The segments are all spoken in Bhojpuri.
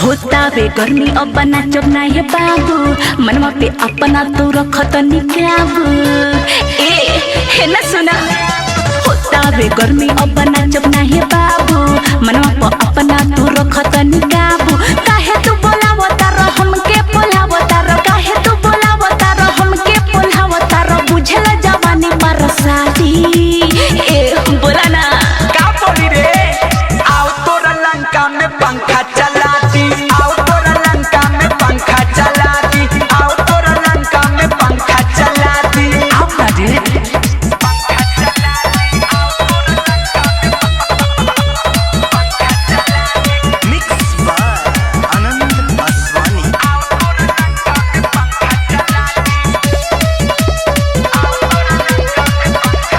होता बे गर्मी अब नाचब ना हे बाबू मनवा पे अपना तो रखत निकाबू ए है ना सुना होता बे गर्मी अब नाचब ना हे बाबू मनवा पे अपना तो रखत निकाबू काहे तू बोलावता र हमके बोलावता र काहे तू बोलावता र हमके बोलावता र बुझला जवानी पर शादी ए बोला ना का बोली रे आओ तोरा लंका में पंखा चला दी आओ तोरा लंका में पंखा चला दी आओ तोरा लंका में पंखा चला दी आओ ना रे पंखा चला दी आओ मिक्स बाय आनंद आसवानी आओ तोरा लंका में पंखा चला दी आओ तोरा लंका में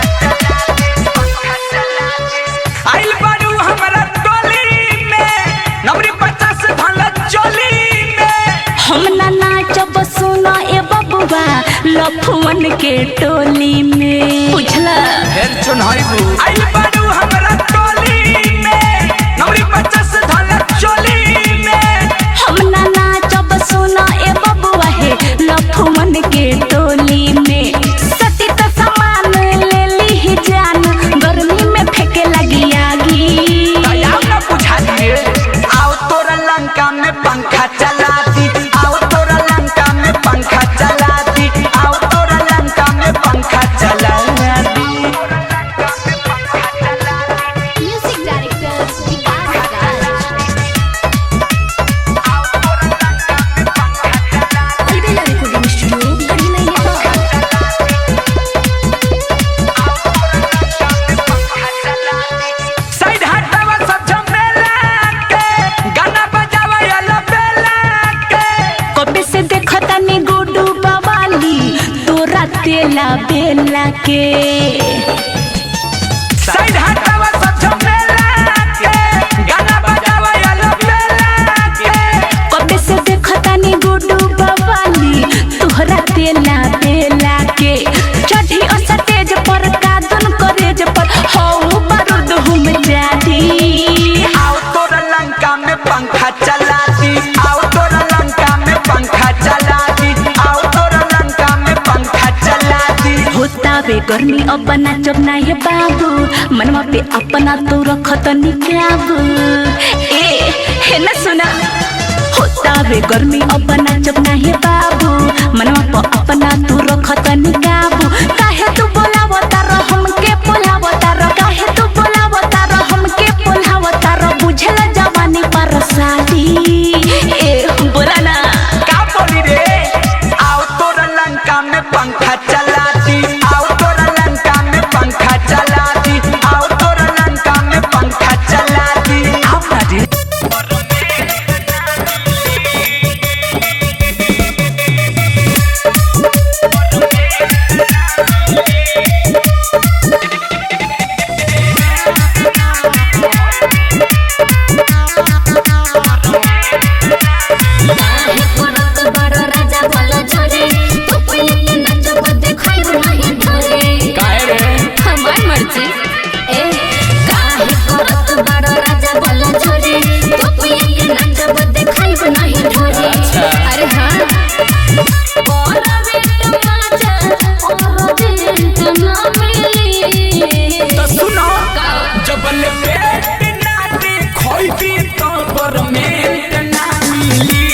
पंखा चला दी आइल बारू हमरा टोली में नवरी 50 भला चोली में हम ना नाचब सुना ए बबुआ लफुअन के टोली में बुझला हेर चुनाइबू आइल बारू हमरा टोली में नवरी 50 भला चोली में हम ना नाचब सुना ए बबुआ हे लफुअन के टोली में सती त सामान ले ली ही जान गर्मी में फेंके लगी आगी दयाव ना बुझा दिए आओ तोरा लंका में पंखा चला दी आओ तोरा लंका में पंखा चला दी आओ तोरा लंका में पंखा चला दी म्यूजिक डायरेक्टर विकास राज अलबेला रिकॉर्डिंग स्टूडियो बड़ी नहीं है साइड हटावा सब झमेला के गाना बजावा याला बेला के कबे से देखता नी गुडू बवाली तोरा तेला बेला के साइड हटावा सब झमेला के गाना बजावा याला बेला के कबे से देखता नी गुडू बवाली तोरा तेला बेला के चढ़ी असा तेज पर कादन करेज पर हो बारूद हम जादी आओ तोरा लंका में पंखा चला दी आओ तोरा लंका में पंखा चला दी आओ तोरा लंका में पंखा चला दी होता बे गर्मी अब नाचब ना हे बाबू मनवा पे अपना तो रखत निकाबू ए है ना सुना होता बे गर्मी अब नाचब ना हे बाबू मनवा पे अपना तो रखत निकाबू काहे तू बोलावता र हमके बोलावता र काहे तू बोलावता र हमके बोलावता र बुझला जवानी पर शादी ए बोला ना का बोली रे आओ तोरा लंका में पंखा चला दी आओ तोरा लंका में पंखा चला दी आओ तोरा लंका में पंखा चला दी आओ ना रे काहे करत बड़ राजा बोला जोरे तो पहिले नाचब देखाइब नहीं ढोरे काहे रे हमार मर्जी ए काहे करत बड़ राजा बोला जोरे तो पहिले नाचब देखाइब नहीं ढोरे अरे हां बोलबे तो नाचा और दिन ना मिली तो सुनो जबल पेट ना दे खोइबी तो परमेंट ना मिली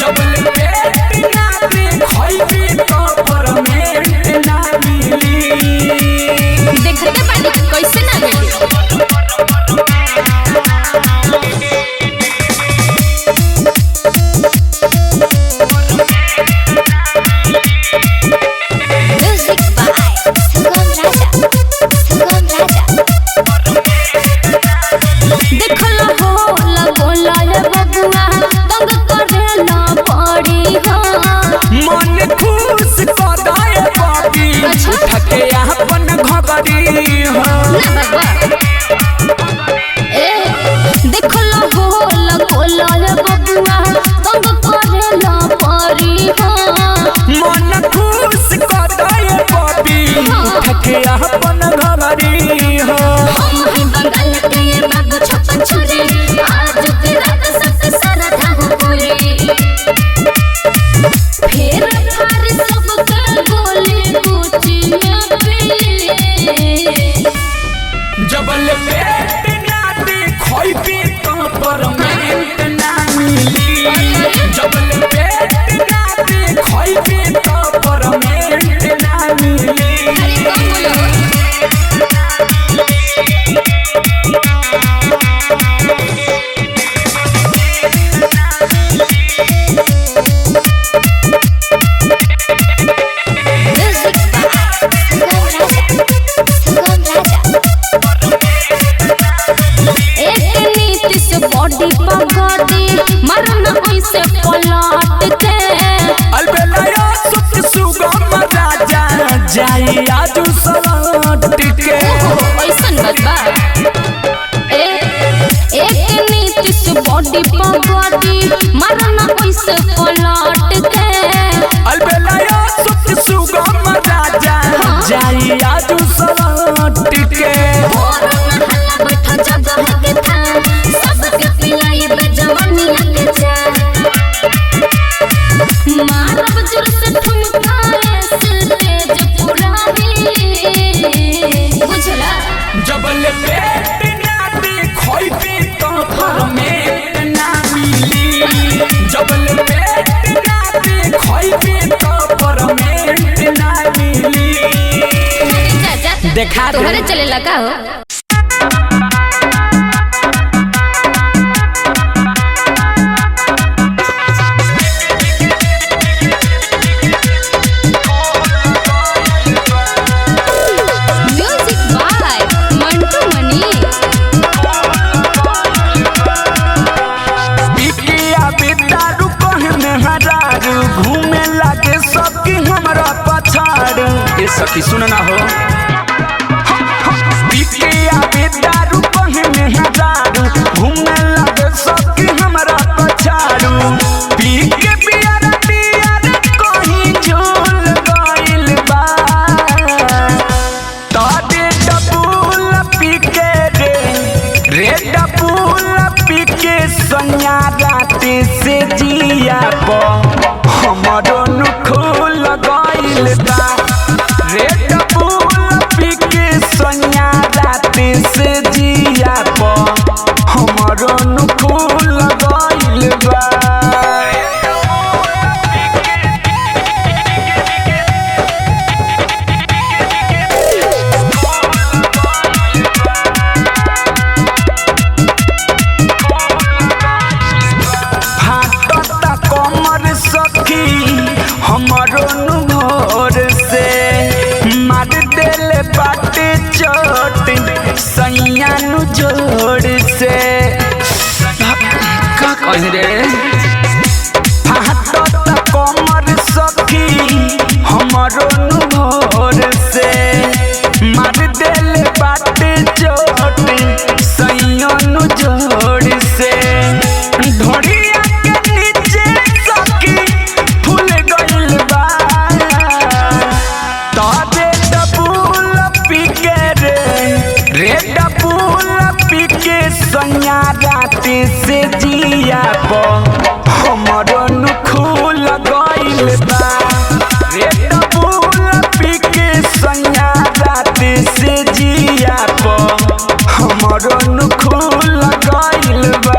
जबल पेट ना दे खोइबी तो परमेंट ना मिली देखते बानी कैसे ना मिली म्यूजिक बाय सुगम राजा देखला होला बोला रे बबुआ दंग करे ना पड़ी हो मन खुश कदाए बाबी ठके अपन घगरी हो ना बाबा ए देखला होला बोला रे बबुआ दंग करे ना पड़ी हो मन खुश कदाए बाबी ठके अपन घगरी हो हम ही बंगाल के बाबू छप्पन छुरी आज की रात सबके सारा बॉडी पगड़ी मरना ऐसे पलट के अलबेला सुख सुगम राजा जाई आजू सलट के ऐसन बात बा एक नीतिश बॉडी पगड़ी मरना ऐसे पलट के अलबेला सुख सुगम राजा जाई आजू सलट के बैठा जगह के था सबके पिलाई बेजवानिया के जा मारब जोर से ठुमका स्टेज पूरा बुझला जबल पेट ना देखोइबे तो परमेट ना मिली जबल पेट ना देखोइबे तो परमेट ना मिली देखा तोहरे चले लगा हो म्यूजिक बाय मंटू मनी बिटिया बेदारू कहने हरारू घूमे लागे सबकी हमरा पछाड़ ए सखी सुन ना हो बिटिया बेदारू कहने हरारू घूमे लागे सबकी हमरा पछाड़ू पी के बियार कहीं झूल गइल बा तादे डबुल पी के रे डबुल पी के सैया राते से जिया प हमरो नुखुल गइल बा रे डबुल पी के सैया राते से जिया प हमरो नुखुल गइल बा फाटता कमर सखी हमरो नुभोर से मार देल बाटे चोट सैया नु जोड़ से का कहि रे फाटता कमर सखी हमरो नुभोर से मार देल बाटे चोट सैया नु जोड़ से ढोड़िया के नीचे सखी फूल गइल बा तादे डबुल पी के रे डबुल पी के सैया राते से जिया प हमरो नुखुल गइल बा रे डबुल पी के सैया राते से जिया प हमरो नुखुल गइल बा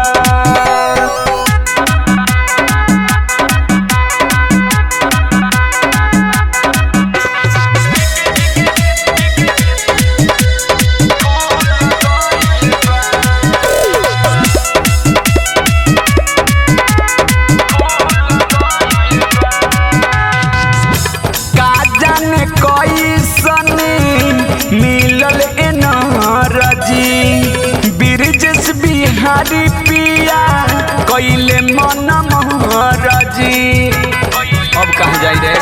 का जाने कैसन मिलल एनर्जी बिरजस बिहारी पिया कैले मन महरजी अब कहाँ जाई रे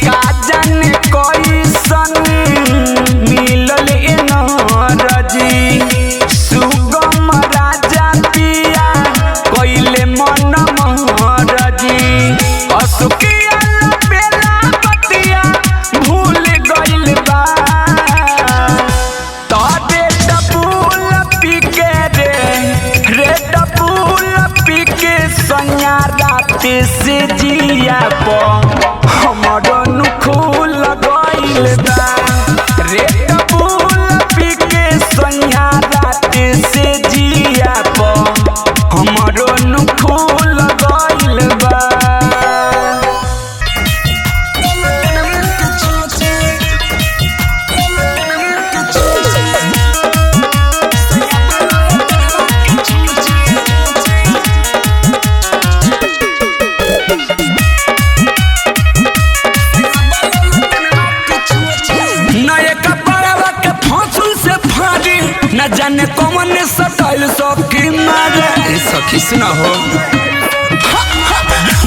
का जाने कैसन मिलल एनर्जी सुगम राजा पिया कैले मन महरजी असुकिया बेला बतिया भूल गइल बा तादे डबुल पी के रे डबुल पी के सैया राते से जिया प हमरो नुखुल गइल बा गइल सखी मारे सखी सुना हो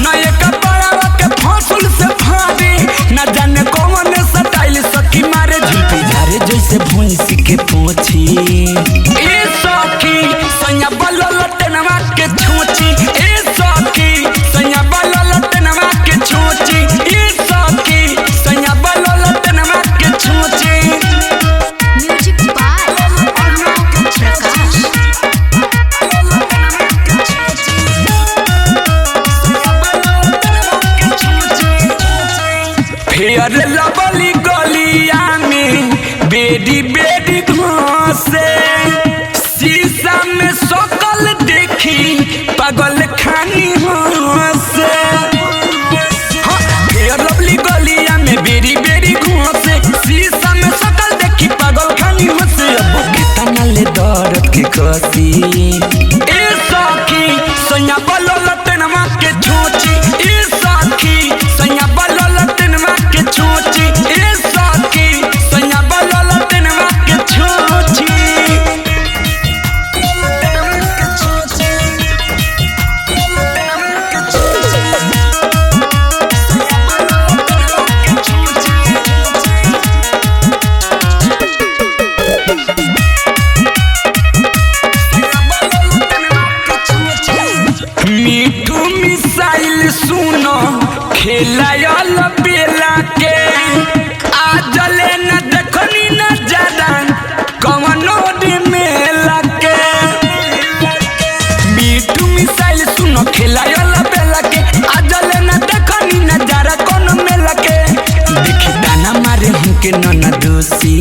ना ये कपड़ा के फांसुल से फाड़ी ना जाने कौन स्टाइल सखी मारे झुलपी झारे जैसे भूंसी के पोछी ए सखी सैया बल्लो लटनवा के छोची ए सखी सैया बल्लो लटनवा के छोची ए सखी सैया बल्लो लटनवा के छोची म्यूजिक बाय फेयर लवली गलिया में बेडी बेडी घासे शीशा में सकल देखी पागल खानी हंसे फेयर लवली गलिया में बेडी बेडी घासे शीशा में सकल देखी पागल खानी हंसे अब कितना ले दर्द के कसी ए सखी सैया बल्लो लटनवा के छोची ए सखी सैया बल्लो लटनवा के छोची ए सखी सैया बल्लो लटनवा के छोची मीठू मिसाइल सुनो खेलायल बेला के आजले न देखनी न ज्यादा कवनो मेला के मीठू मिसाइल सुनो खेलायल बेला के आजले न देखनी न ज्यादा कोनो मेला के देखी दाना मारे हमके न दोषी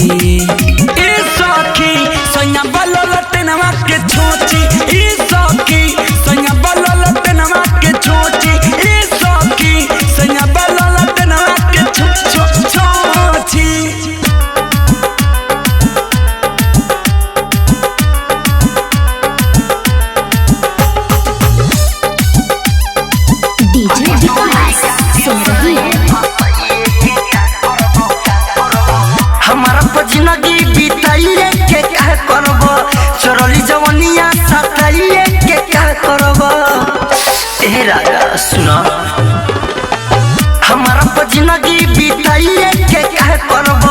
ए सखी सैया बल्लो लटनवा के छोची ए सखी सैया बल्लो लटनवा के छोची ए सखी सैया बल्लो लटनवा के छोची डीजे विकास सुन रही है हमारा जिंदगी बिताइए के क्या करब चोरली जवनिया सताइए के क्या करब ए राजा सुना हमारा जिंदगी बिताइए के क्या करब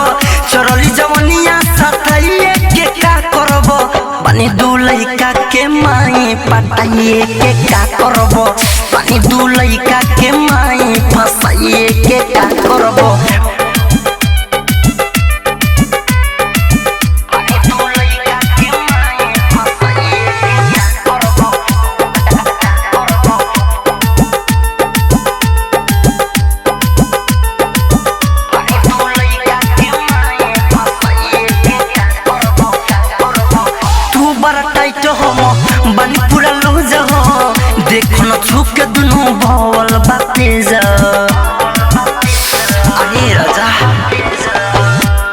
चोरली जवनिया सताइए के क्या करब बनी दू लइका के माई पटाइए के क्या करब बनी दू लइका के माई फसाइए के क्या करब तू बड़ा टाइट हो बनी पूरा लूज हो देखो न छुप के दुनू भवल बाते जा अरे राजा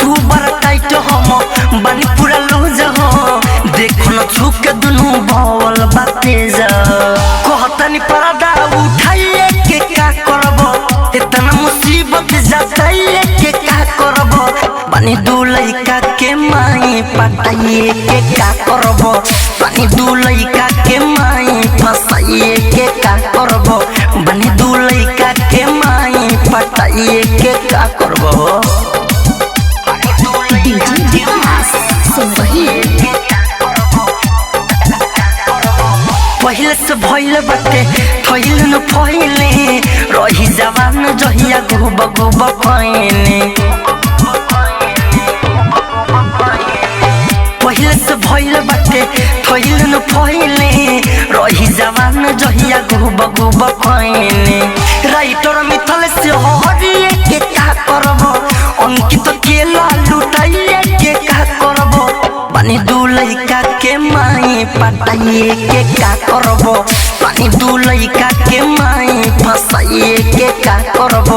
तू बड़ा टाइट हो बनी पूरा लूज हो देखो न छुप के दुनू भवल बाते जा कहतनी पर्दा उठाइए के क्या करब इतना मुसीबत जताइए के क्या करब बनी दू लइका के माई पटाइए के क्या करब बनी दू लइका के माई फसाइए के क्या करब बनी दू लइका के माई पटाइए के क्या करब डीजे विकास सुन रही है पहले से भइल बाटे थइल न फइले रही जवान जहिया गुब गुब खइने पहले से भइल बाटे थइल न फइले रही जवान जहिया गुब गुब खइने राइटर मिथल से हरिए के का करब अंकित केला लुटाइए के का करब बनी दू लइका के माई पटाइए के का करब बनी दू लइका के माई फसाइए के का करब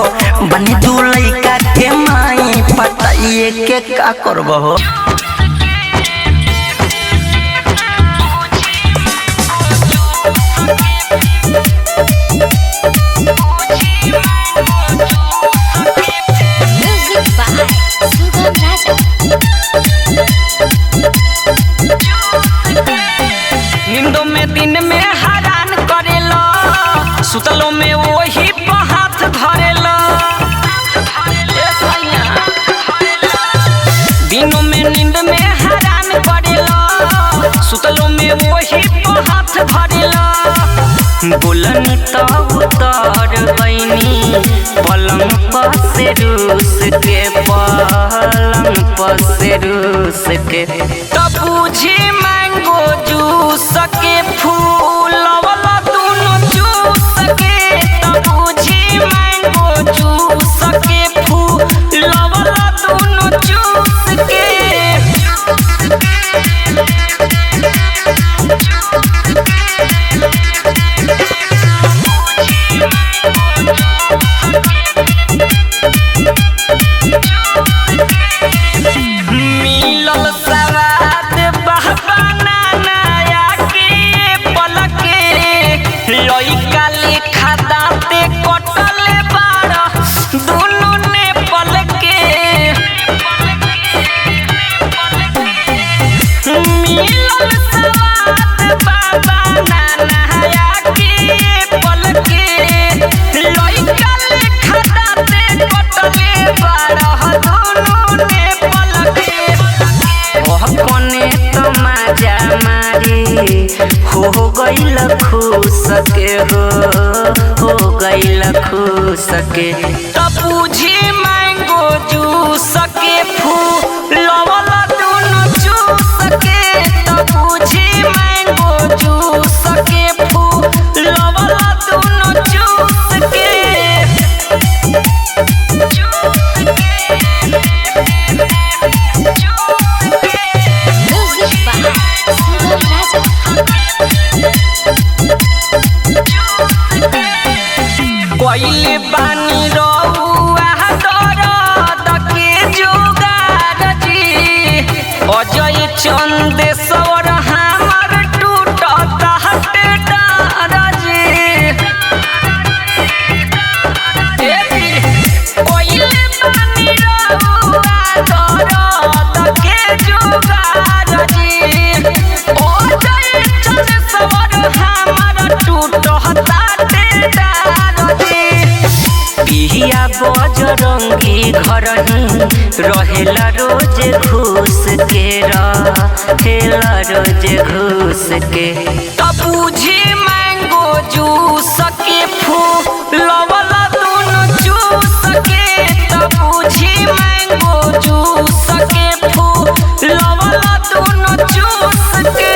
बनी दू लइका के माई पटाइए के का करब म्यूजिक बाय सुगम राजा नींदों में दिन में हैरान करेला, सुतलों में वही पे हाथ धरेला। दिनों में नींद में हैरान करेला, सुतलों में वही पे हाथ धरेला। बोलन तो उतर गईनी पलंग पर से रूस के, पलंग पर से रूस के। तब बुझी मैंगो जूस के फूल वाला दोनों जूस के, तब बुझी मैंगो जूस के फूल वाला दोनों जूस के। मिलल सवाद बहबा नाया के पलके, लइका लेखा दाँते कटले बाड़ा दोनों ने पलके। मिलल सवाद बहबा नाया के पलके, लइका लेखा दाँते कटले बाड़ा दोनों ने पलके। अपने तो मजा मारी हो गईल खुश के, हो गईल खुश के। तब बुझी मैंगो जूस के फूल वाला दोनों जूस के, तब बुझी मैंगो जूस के फूल वाला दोनों जूस के। कोइले बानी रहुआ दरद के जोगार जी, अजय चंदेश्वर हमर टूटत हटे डार जी। कोइले बानी रहुआ दरद के जोगार जी, अजय चंदेश्वर हमर टूटत हटे डार जी। पिया बजरंगी घर ही रहेला रोज घूस के, रहेला रोज घूस के। तब बुझी मैंगो जूस के फूल वाला दोनों जूस के, तब बुझी मैंगो जूस के फूल वाला दोनों जूस के।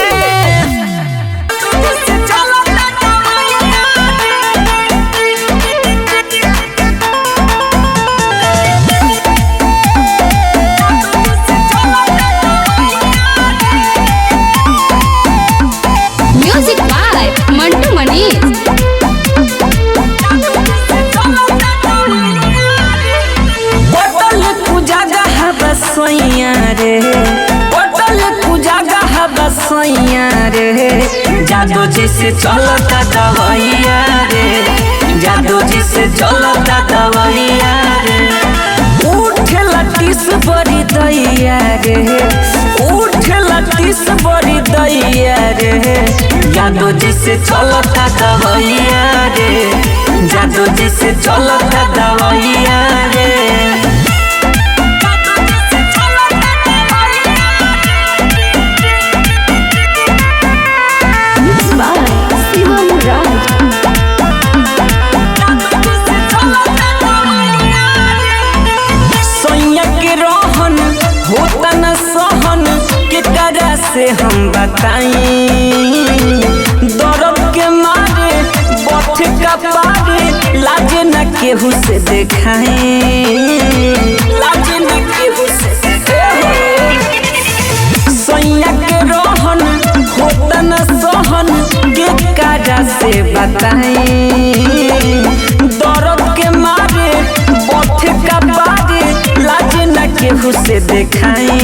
Music by Mantu Manish. पटल पूजा गहा बसैया रे, पटल पूजा गहा बसैया रे। जादू जी से चलता दवाइया रे, जादू जी से चलता दवाइया रे। उठे लटीस बड़ी दैया रे, उठे लटीस बड़ी दैया रे। जादू जी से चलता दवाइया रे, जादू जी से चलता दवाइया रे। सैया के रहन होता न सहन के करा से हम बताई, दर्द के मारे बथ का पारे लाज न केहू से देखाई, लाज न केहू से देखाई। सैया के रहन होता न सहन के करा से बताई, दर्द के मारे बथ का पारे लाज न केहू से देखाई।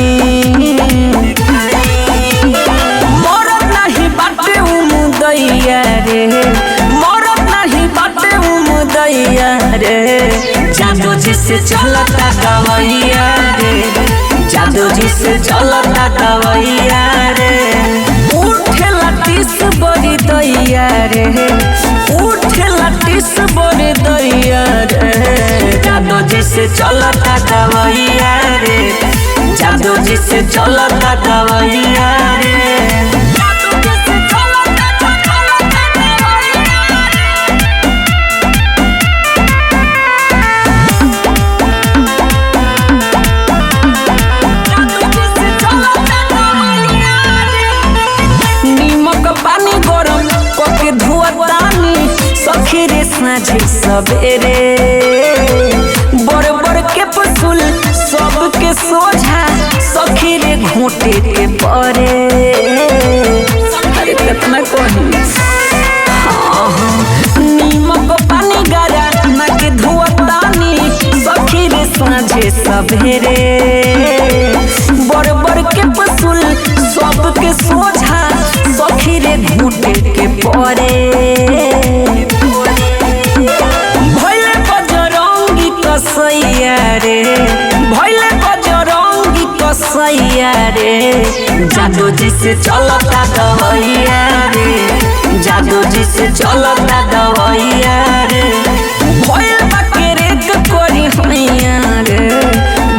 मरद नहीं बाटे उमुदैया रे, मरद नहीं बाटे उमुदैया रे। जादू जी से चलता दवाइया रे, जादू जी से चलता दवाइया रे। उठे लतीस रे उठे लटिस बोरे दैया रे जादू जी से चलता दवैया रे जादू जी से चलता दवैया रे सखीरे साझे सबेरे बड़ बड़ के पसुल सबके सोझा सखीरे घोटे के परे अरे कितना कही नीमक पानी गारा ना के धुआतानी सखीरे साझे सबेरे बड़ बड़ के पसुल सबके सोझा सखीरे घोटे के परे कसैया रे भैले बजरंगी कसैया रे जादू जी से चलता दवैया रे जादू जी से चलता दवैया रे भैल बकेरे करी हैया रे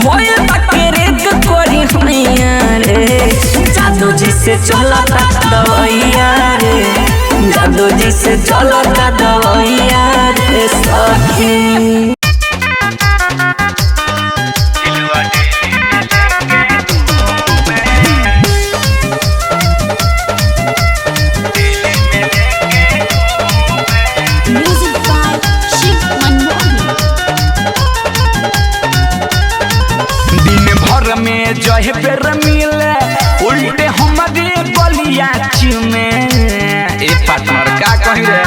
भैल बकेरे करी हैया रे जादू जी से चलता दवैया रे जादू जी से चलता दवैया रे सखी जहे पेर मिले उल्टे हमारे बलिया चुमे ए पार्टनर का कही रे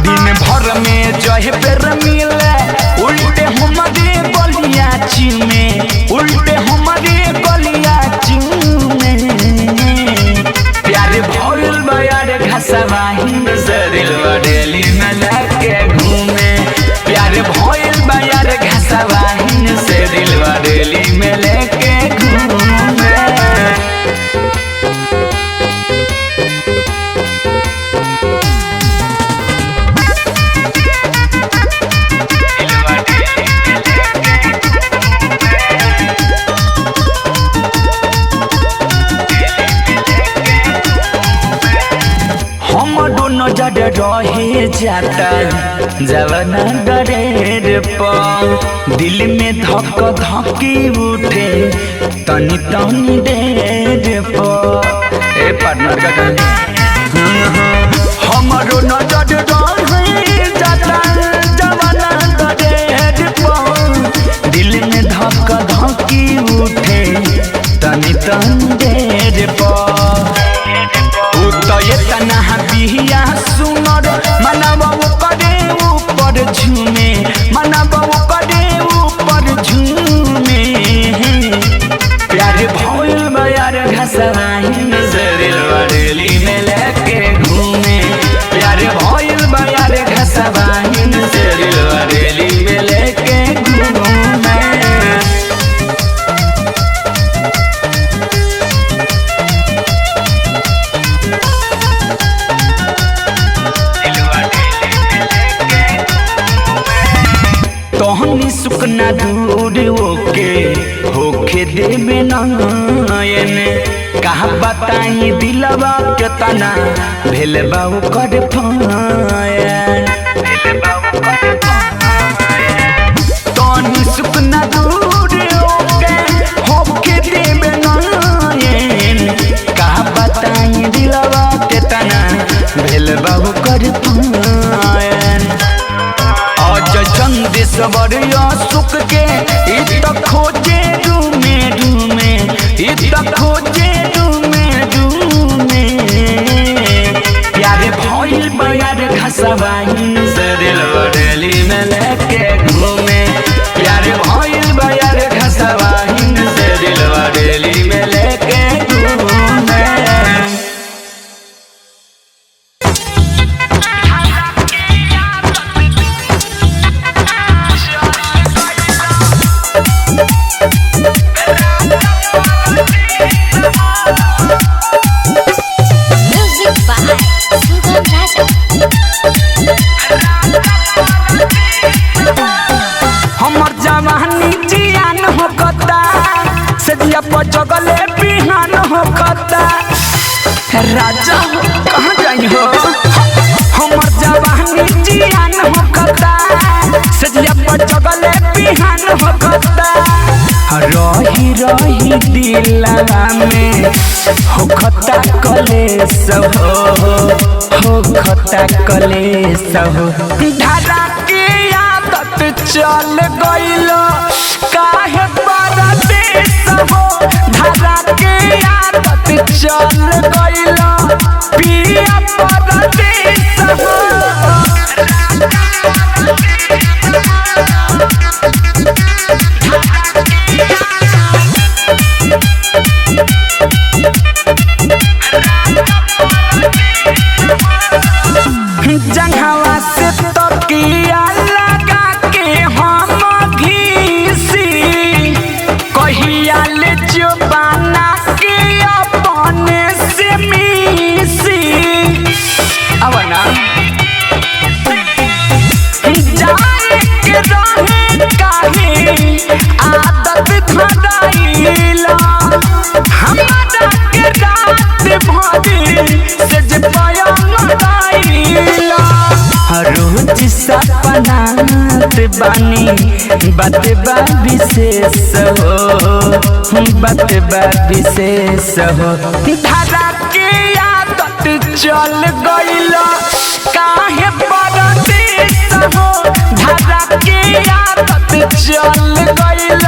दिन भर में जहे पेर मिले उल्टे हमारे बलिया चुमे उल्टे हमारे बलिया चुमे प्यारे भइल बयार घसवाही जरिल डेली में लेके घूमे प्यारे भइल बयार घसवाही जरिल डेली में लेके घूमे नजर रहे जाता जवाना डरेर पर दिल में धक धकी उठे तनी तनी देर पर ए पार्टनर का हमारो नजर रहे जाता जवाना डरेर पर दिल में धक धकी उठे तनी तनी देर पर तना बिहिया सुनर मनवा करे ऊपर झूमे मनवा करे ऊपर झूमे प्यारे भइल बयार घसवाही जरिल डेली में लेके घूमे प्यारे भइल बयार घसवाही जरिल डेली में लेके घूमे तोहनी सुकना दूर ओके होखे देवे नयन कहा बताई दिलवा के तना भेल बाऊ कर पायन तोहनी सुकना दूर ओके होखे देवे नयन कहा बताई दिलवा के तना भेल बाऊ कर पायन चंदेश्वर सुख के इत खोजे डूमे डूमे इत खोजे डूमे डूमे प्यारे भइल बयार घसवाही जरिल डेली में लेके घूमे प्यारे भइल बयार घसवाही जरिल डेली में लेके घूमे Music by Sugam Raj राजा हो कहाँ जाई हो हमर जवानी जियान हो कता सजिया पर जगले बिहान हो कता रही रही दिलवा में हो खता कलेस हो खता कलेस हो धारा की आदत चल गइल काहे परदेस हो धारा की आदत चल गइल पिया परदेस हो जंघवा से तकिया लगा के हम घीसी कहिया ले जुबाना के अपने से मिसी अब ना जाए के रहे काहे आदत धराइला हमारा के रात भरी से जे पाया लगाइला रोज सपनात बानी बात बा विशेष हो बात बा विशेष हो धारा के आदत चल गइल काहे परदेस हो धारा के आदत चल गइल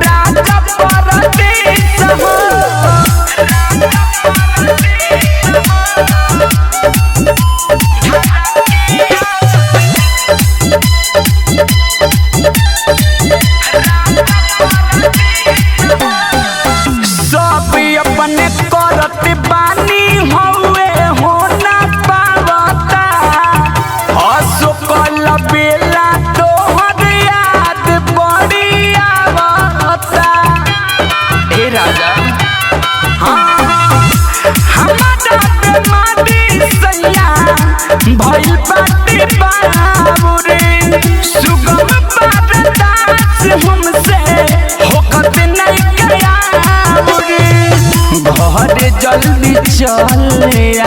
राजा परदेस हो सब अपने करत बानी हवे हो ना पावता असुकल बेला तोहर याद बड़ी आवता ए राजा हाँ हमारा बेमारी सैया भइल बाटे बाबूरे सुगम बरदास हमसे होकत नहीं गया घर जल्दी चल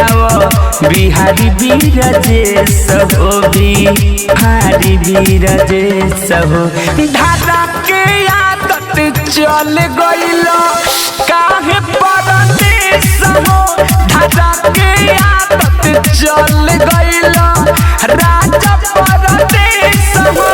आओ बिहारी बीरजेश हो बिहारी बीरजेश हो धारा के आदत चल गइल काहे परदेस हो धारा के आदत चल गइल राजा परदेस हो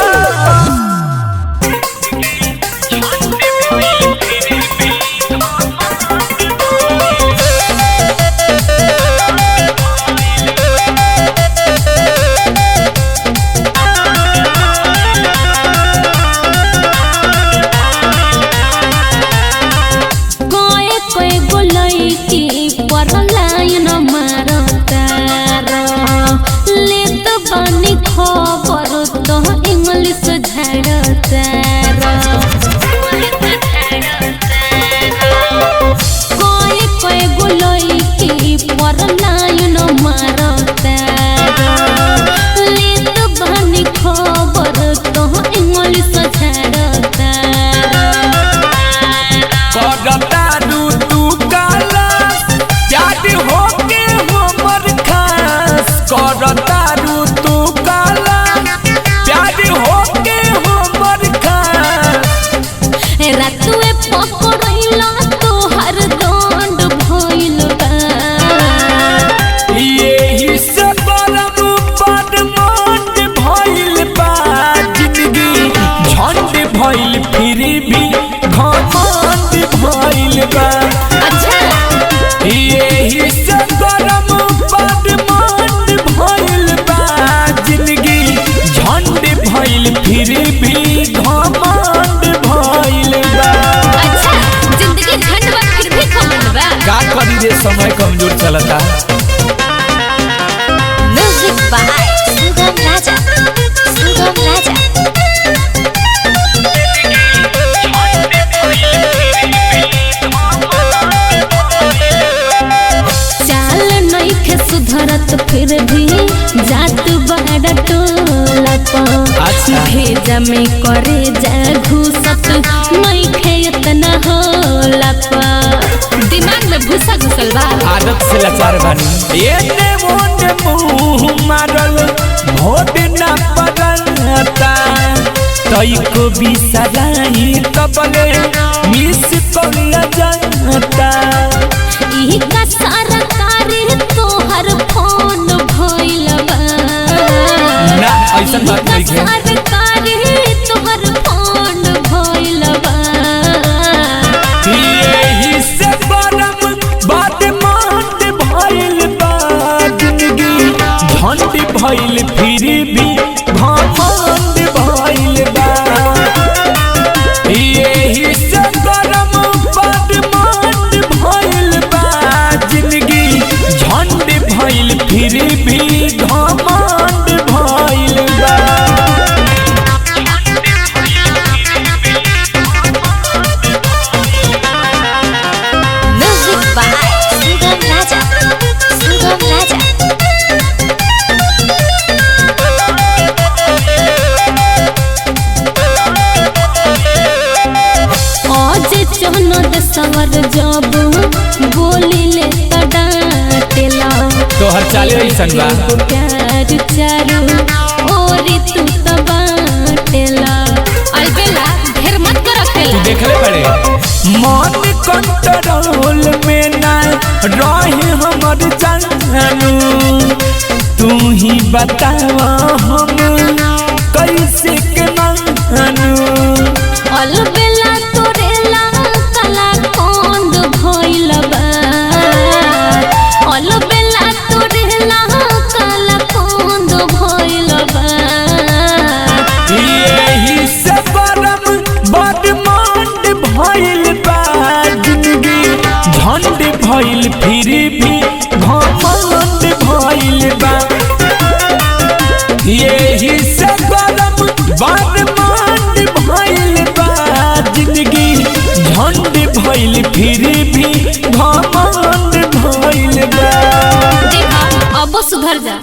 समय कमजोर चलता म्यूजिक बाय सुगम राजा सुगम राजा चाल नहीं के सुधरत फिर भी जात बड़ा टोला अच्छा भेजा में करे जा घुसत नहीं खे इतना होला दिमाग में में भूसा घुसल बा। आदत से लाचार बानी एने मोने मुंह मारल भोट ना पड़ता तई को भी सजाई तबले मिस कर जाता ई का सरकारी तोहर फोन भइल बा। ना ऐसा बात नहीं है सरकारी तोहर फोन भइल बा। यही से गरम बात मांड भइल बा जिंदगी झंड भइल फिर भी घमंड भइल बा यही से गरम बात मांड भइल बा जिंदगी झंड भइल फिर भी घमंड भइल बा म्यूजिक बाय सुगम राजा। सुगम राजा आज चनद सवर जब बोली ले त डांटेला तोहर चाले ऐसन बा प्यार चारू ओरी तू त बाटेला। अलबेला ढेर मत कर अकेला। देखले पड़े मन कंट्रोल में ना रहे हमर जानू तू ही बतावा हम कैसे के मानू अलबेला तोरेला काला कोंद भइल बा। अलबेला तोरेला काला कोंद भइल बा। यही से गरम बदमांड भइल बा जिंदगी झंड भइल फिर भी घमंड भइल बा यही से गरम बदमांड भइल बा जिंदगी झंड भइल फिर भी घमंड भइल बा देखा अब सुधर जा।